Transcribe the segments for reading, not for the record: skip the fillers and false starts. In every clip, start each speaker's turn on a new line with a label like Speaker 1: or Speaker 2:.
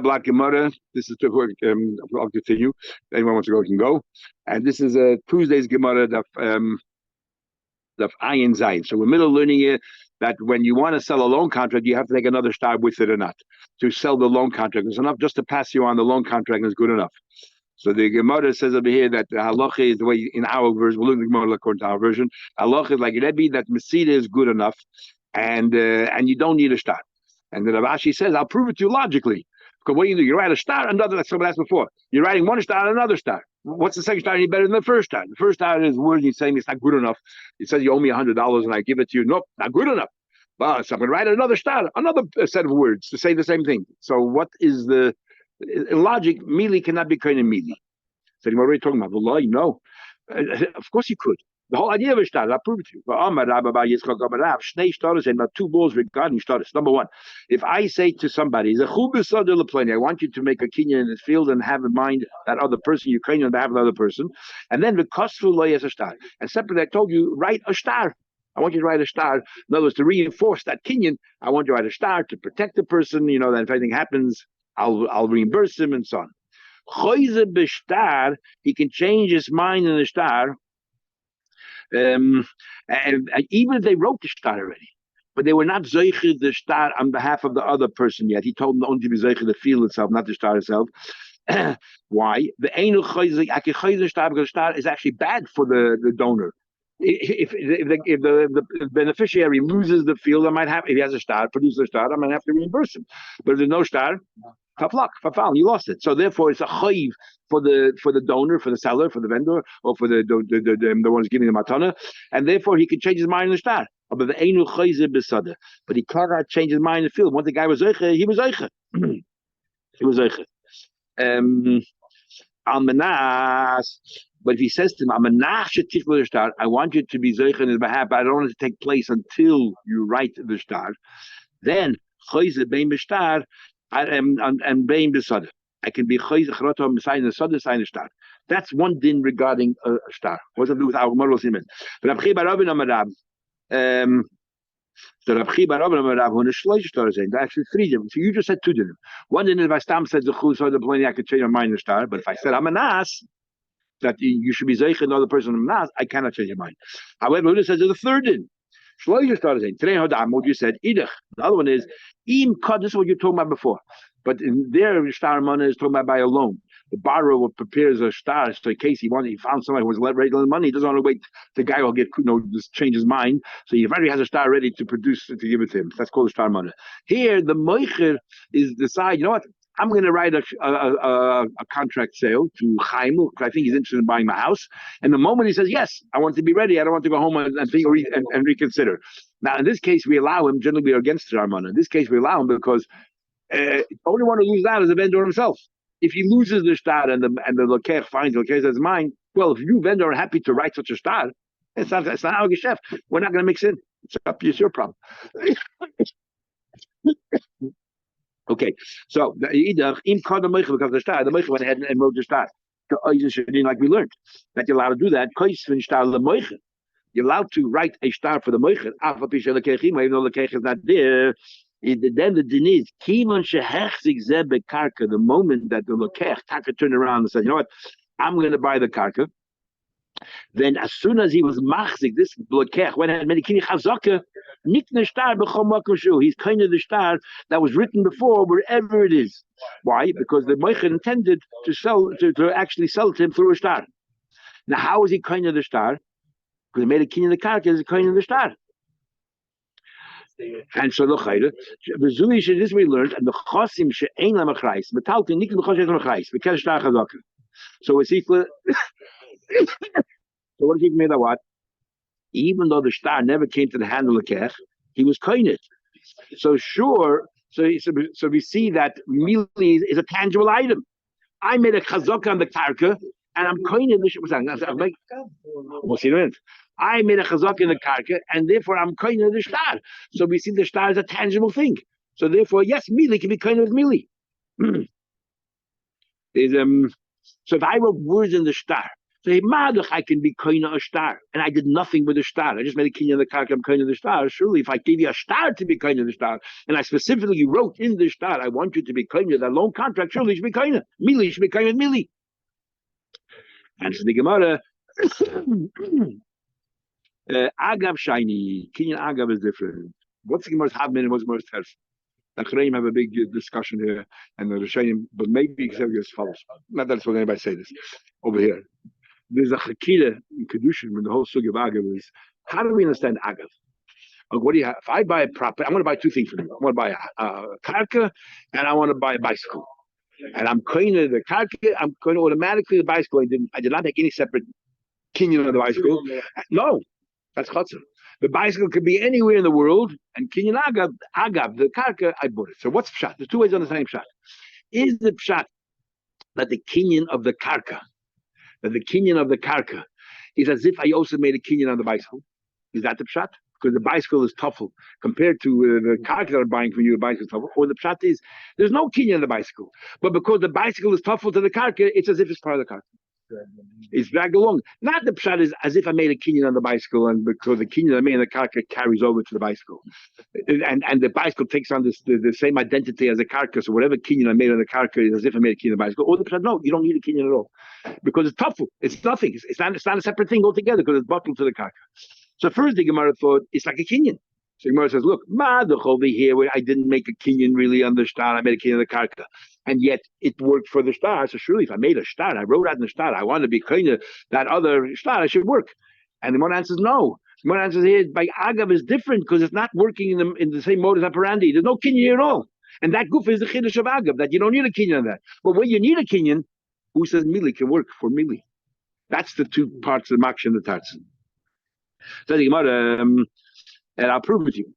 Speaker 1: Black Gemara. This is I'll continue. Anyone wants to go can go. And this is Tuesday's Gemara of Ayin Zayin. So we're middle learning here that when you want to sell a loan contract, you have to take another star with it or not to sell the loan contract. It's enough just to pass you on the loan contract is good enough. So the Gemara says over here that halacha is the way in our version. We'll look at the Gemara according to our version. Halacha is like Rebbe that Mesida is good enough, and you don't need a star. And then Rav Ashi says, I'll prove it to you logically. Because what you write a star, another, like someone asked before. You're writing one star and another star. What's the second star any better than the first star? The first star is word you're saying it's not good enough. It says you owe me $100 and I give it to you. Nope, not good enough. Well, so I'm going to write another star, another set of words to say the same thing. So what is the in logic? Mili cannot be kind of mili. So you're already talking about the law. No, of course you could. The whole idea of a star, I'll prove it to you. Two laws regarding stars. Number one, if I say to somebody, I want you to make a kinyan in this field and have in mind that other person, you kinyan on behalf of the other person, and then the kosfu loy as a star. And separately, I told you, write a star. I want you to write a star. In other words, to reinforce that kinyan, I want you to write a star to protect the person, that if anything happens, I'll reimburse him and so on. He can change his mind in the star. And even if they wrote the star already, but they were not zeicher the star on behalf of the other person yet. He told them only to be zeicher the field itself, not the star itself. Why? The einu chayzer star, because the star is actually bad for the donor. If the beneficiary loses the field, if he has a star, produces a star, I might have to reimburse him. But if there's no star, tough luck, you lost it. So therefore, it's a chayiv for the donor, for the seller, for the vendor, or for the one who's giving the matana, and therefore he can change his mind in the star. But the einu chayzer besada. But he can't change his mind in the field. Once the guy was zeicher, he was zeicher. He was zeicher. Almanas. But if he says to him, I want you to be zeicher in his behalf, but I don't want it to take place until you write the star, then chayzer bein b'star and bein b'sada. I can be chayzer charato sign the sada, sign the star. That's one din regarding a star. What's it to do with our moral siman? But Rav Chi bar Rabbi Amarab, so Rav Chi bar Rabbi Amarab, when a shloish star is in, actually three din. So you just said two din. One din, if I stam said the chus or the plane, I could change my mind in the star. But if I said I'm a nas, that you should be zeicher another person in nas, I cannot change your mind. However, Huda says there's a third din. Shloish star is in. Today, what you said, idach. The other one is im kod. This is what you're talking about before. But in their star money is talking about by a loan. The borrower prepares a star so in case he found somebody who was ready to lend money. He doesn't want to wait. The guy will just change his mind. So he already has a star ready to produce to give it to him. That's called a star money. Here, the moicher is decide. You know what? I'm going to write a contract sale to Chaim because I think he's interested in buying my house. And the moment he says yes, I want to be ready. I don't want to go home and think and reconsider. Now, in this case, we allow him. Generally, we are against star money. In this case, we allow him because the only one who loses out is the vendor himself. If he loses the star and the lokech finds the lokech says mine, well, if you vendor are happy to write such a star, it's not our geschäft. We're not going to mix in. It's your problem. Okay, so either im called the moicher because the star, the moicher went ahead and wrote the star. Like we learned that you're allowed to do that. You're allowed to write a star for the moicher. Even though the lokech is not there. Then the din is the moment that the lokech taka turned around and said, you know what, I'm going to buy the karka. Then as soon as he was machzik, this lokech went ahead and made chazaka nikne star b'chol. He's kind of the star that was written before wherever it is. Why? Because the moicher intended to actually sell it to him through a star. Now how is he kind of the star? Because he made a kinyan the karka is kind of the star. And so this we learned, and the chosim she'ein lamachrais, metaltin nikn b'choshet lamachrais, v'kesh star chazaka. So it's equal. So what does he mean that what? Even though the star never came to the hand of the kech, he was koinit. So sure, so we see that mili is a tangible item. I made a chazaka on the karka, and I'm koinit the I'm like, we'll see in a minute. I made a chazak in the karka, and therefore I'm kind of the star. So we see the star as a tangible thing. So therefore, yes, mili can be kind of mili. So if I wrote words in the star, So I can be koina a star, and I did nothing with the star. I just made a kinyan the karka. I'm koina the star. Surely, if I gave you a star to be koina the star, and I specifically wrote in the star, I want you to be koina that loan contract. Surely, you should be koina. Mili should be koina mili. Answer the Gemara. Agav shiny kinyan agav is different. What's the Gemara's havmin and what's the Gemara's terf? The Chreim have a big discussion here, and the Rishonim, but maybe exactly as follows. Not that it's what anybody say this over here. There's a chakira in kedushin when the whole sugi of agav is. How do we understand agav? What do you have? If I buy a property, I'm going to buy two things from you. I want to buy a karka, and I want to buy a bicycle. And I'm going to the karka. I'm going to automatically the bicycle. I did not make any separate kinyan of the bicycle. No, that's chatzah. The bicycle could be anywhere in the world, and kinyan agav, the karka, I bought it. So what's pshat? There's two ways to understand pshat. Is the pshat that the kinyan of the karka, is as if I also made a kinyan on the bicycle? Is that the pshat? Because the bicycle is tuffle compared to the karka that are buying from you, the bicycle is tuffle. Or the pshat is there's no kinyan on the bicycle, but because the bicycle is tuffle to the karka, it's as if it's part of the karka. It's dragged along. Not the pshat is as if I made a kinyan on the bicycle, and because the kinyan I made on the karka carries over to the bicycle, and the bicycle takes on the same identity as the karka. So whatever kinyan I made on the karka is as if I made a kinyan on the bicycle. Or the pshat, no, you don't need a kinyan at all, because it's tuffle. It's nothing. It's not a separate thing altogether because it's bottled to the karka. So first the Gemara thought it's like a kinyan. So Gemara says, look, Madach over here where I didn't make a kinyan really on the star, I made a kinyan on the karka. And yet it worked for the star. So surely if I made a star, I wrote out in the star, I want to be kinyan that other star, I should work. And the one answers no. The one answers here by agav is different because it's not working in the same modus operandi. There's no kinyan at all. And that goof is the chiddush of agav, that you don't need a kinyan on that. But when you need a kinyan, who says mili can work for mili? That's the two parts of the maksh and the tarz. So the Gemara, and I'll prove it to you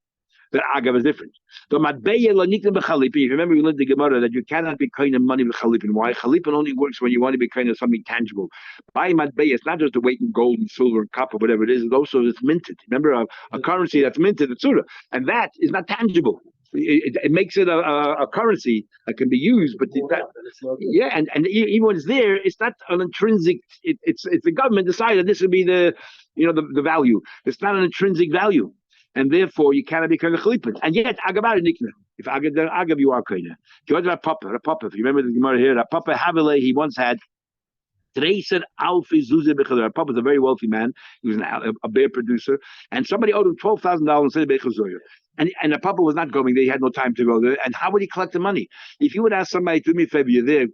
Speaker 1: that agav is different. The matbeya lanikna b'chalipin. You remember we learned the Gemara that you cannot be kind of money with chalipin. Why? Chalipin only works when you want to be kind of something tangible. By matbeya, it's not just the weight in gold and silver and copper, whatever it is. It's also it's minted. Remember a currency that's minted, it's surah, and that is not tangible. It makes it a currency that can be used, but and even when it's there, it's not an intrinsic. It's the government decided this would be the value. It's not an intrinsic value, and therefore you cannot be kind of chalipin. And yet agav nikna. If agav you are kind of. You want Papa. If you remember the Gemara here, Papa Havile, he once had. Today he said Alfi Zuze Bechazor. Papa was a very wealthy man. He was a beer producer, and somebody owed him $12,000 and said Bechazor. And the Papa was not going there. He had no time to go there. And how would he collect the money? If you would ask somebody, do me a favor, you're there,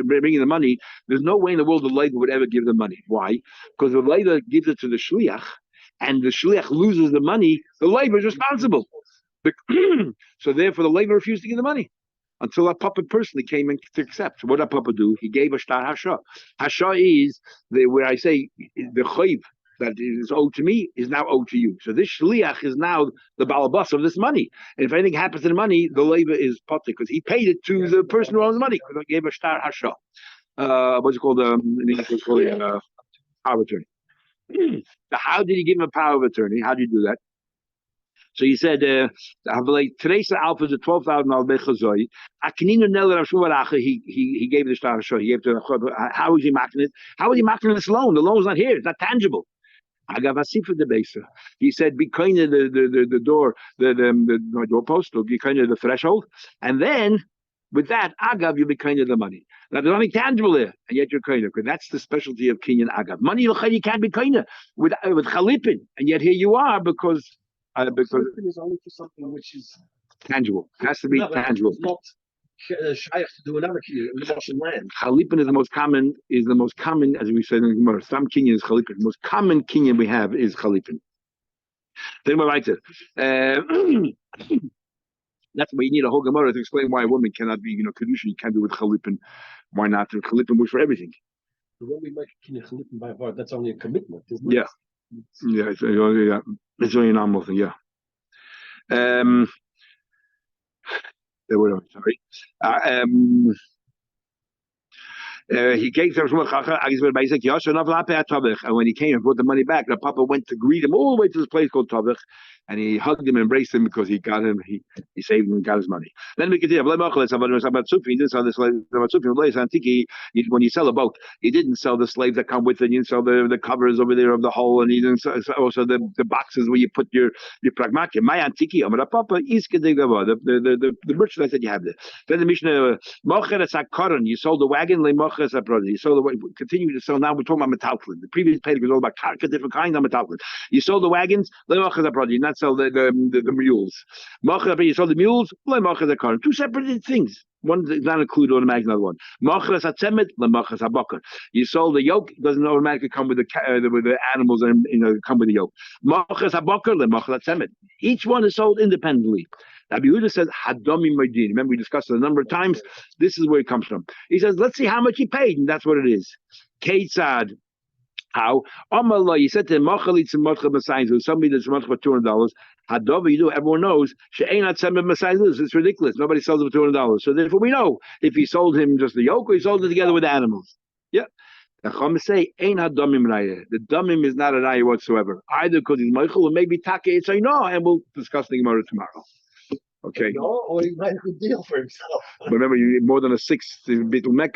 Speaker 1: bringing the money, there's no way in the world the Leiter would ever give the money. Why? Because the Leiter gives it to the Shliach, and the Shliach loses the money, the Leiter is responsible. So therefore, the Leiter refused to give the money until that Papa personally came in to accept. So what did Papa do? He gave a star Hasha. Hasha is where I say the Chayv that is owed to me is now owed to you. So this shliach is now the Bava Basra of this money. And if anything happens to the money, the labor is potter because he paid it to the person who owns the money. Because he gave a star Hasha. What's it called? Power of attorney. So how did he give him a power of attorney? How do you do that? So he said, today's alpha is a $12,000 bechazoi. Akininu neler Rav he gave the star Hasha. He gave to how is he marking it? How is he marking this loan? The loan's not here. It's not tangible. Agav Asifa de Besa. He said, be kind of the door, the doorpost, or be kind of the threshold, and then with that Agav you be kind of the money. Now there's nothing tangible there, and yet you're kind of because that's the specialty of Kinyan Agav. Money you can't be kind of with Chalipin, and yet here you are because Chalipin is only for something which is tangible. It has to be tangible. Shaykh to do another kinyan in the Russian land. Chalipin is the most common, as we said in the Gemara. Some kinyan is Chalipin. The most common kinyan we have is Chalipin. Then we're right there. That's why you need a whole Gemara to explain why a woman cannot be, kedusha. You can't do it with Chalipin. Why not? Chalipin works for everything. So when we make kinyan Chalipin by heart, that's only a commitment, isn't it? Yeah. It's only a normal thing. Yeah. Sorry. He gave them and when he came and brought the money back, the Papa went to greet him all the way to this place called Tabach, and he hugged him, embraced him because he got him, he saved him, and got his money. Then we continue. When you sell a boat, you didn't sell the slaves that come with it. You didn't sell the covers over there of the hull, and you didn't sell also the boxes where you put your pragmatic. My antiki, the merchandise that you have there. Then the Mishnah, you sold the wagon, you sold the continue to sell. Now we're talking about metaltlin. The previous page was all about karka, different kinds of metaltlin. You sold the wagons, you not sell the mules. You sold the mules, two separate things. One does not include automatically another one. You sold the yoke, it doesn't automatically come with the animals and come with the yoke. Each one is sold independently. Rabbi Yehuda says, Hadomi Moedin. Remember, we discussed it a number of times. This is where it comes from. He says, let's see how much he paid, and that's what it is. Ketzad. How? Amallah, he said to him, somebody that's much for $200. Hadova, you do, everyone knows, it's ridiculous. Nobody sells it for $200. So therefore we know if he sold him just the yoke or he sold it together with the animals. Yeah. The Chum say, ain't Hadomim Raya. The Domim is not a Raya whatsoever. Either because he's Michael or maybe Taka, it's I know, and we'll discuss the Gemara tomorrow. Okay.
Speaker 2: Or he made a good deal for himself.
Speaker 1: Remember, you need more than a sixth in Bitul Mecca.